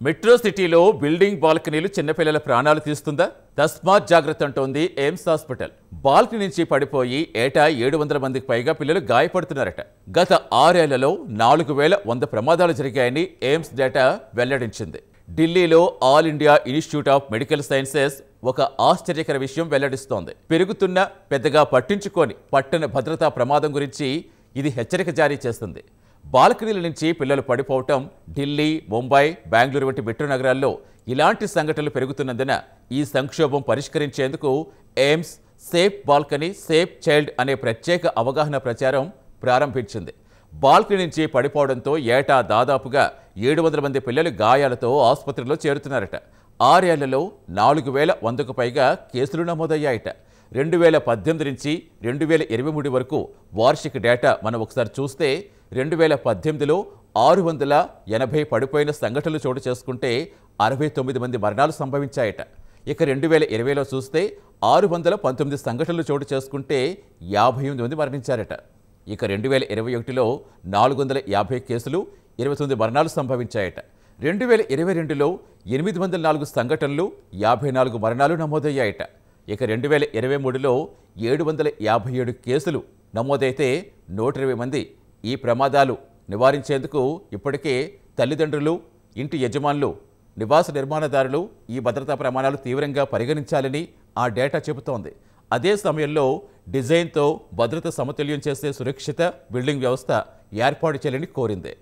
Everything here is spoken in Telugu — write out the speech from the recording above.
మెట్రో సిటీలో బిల్డింగ్ బాల్కనీలు చిన్నపిల్లల ప్రాణాలు తీస్తుందా? తస్మాత్ జాగ్రత్త అంటోంది ఎయిమ్స్ హాస్పిటల్. బాల్కనీ నుంచి పడిపోయి ఏటా 700 మందికి పైగా పిల్లలు గాయపడుతున్నారట. గత 6 ఏళ్లలో 4100 ప్రమాదాలు జరిగాయని ఎయిమ్స్ డేటా వెల్లడించింది. ఢిల్లీలో all India institute of medical sciences ఒక ఆశ్చర్యకర విషయం వెల్లడిస్తోంది. పెరుగుతున్న, పెద్దగా పట్టించుకోని పట్టణ భద్రతా ప్రమాదం గురించి ఇది హెచ్చరిక జారీ చేస్తుంది. బాల్కనీల నుంచి పిల్లలు పడిపోవటం ఢిల్లీ, ముంబై, బెంగళూరు వంటి మెట్రో నగరాల్లో ఇలాంటి సంఘటనలు పెరుగుతున్నందున ఈ సంక్షోభం పరిష్కరించేందుకు AIIMS safe balcony safe child అనే ప్రత్యేక అవగాహన ప్రచారం ప్రారంభించింది. బాల్కనీ నుంచి పడిపోవడంతో ఏటా దాదాపుగా 700 మంది పిల్లలు గాయాలతో ఆసుపత్రిలో చేరుతున్నారట. 6 ఏళ్లలో 4100కు పైగా కేసులు నమోదయ్యాయట. 2018 నుంచి 2023 వరకు వార్షిక డేటా మనం ఒకసారి చూస్తే 2018లో 680 పడిపోయిన సంఘటనలు చోటు చేసుకుంటే 69 మంది మరణాలు సంభవించాయట. ఇక 2020లో చూస్తే 619 సంఘటనలు చోటు చేసుకుంటే 58 మంది మరణించారట. ఇక 2021లో 450 కేసులు, 29 మరణాలు సంభవించాయట. 2022లో 804 సంఘటనలు, 54 మరణాలు నమోదయ్యాయట. ఇక 2023లో 757 కేసులు నమోదైతే 120 మంది. ఈ ప్రమాదాలు నివారించేందుకు ఇప్పటికే తల్లిదండ్రులు, ఇంటి యజమానులు, నివాస నిర్మాణదారులు ఈ భద్రతా ప్రమాణాలు తీవ్రంగా పరిగణించాలని ఆ డేటా చెబుతోంది. అదే సమయంలో డిజైన్తో భద్రత సమతుల్యం చేసే సురక్షిత బిల్డింగ్ వ్యవస్థ ఏర్పాటు చేయాలని కోరింది.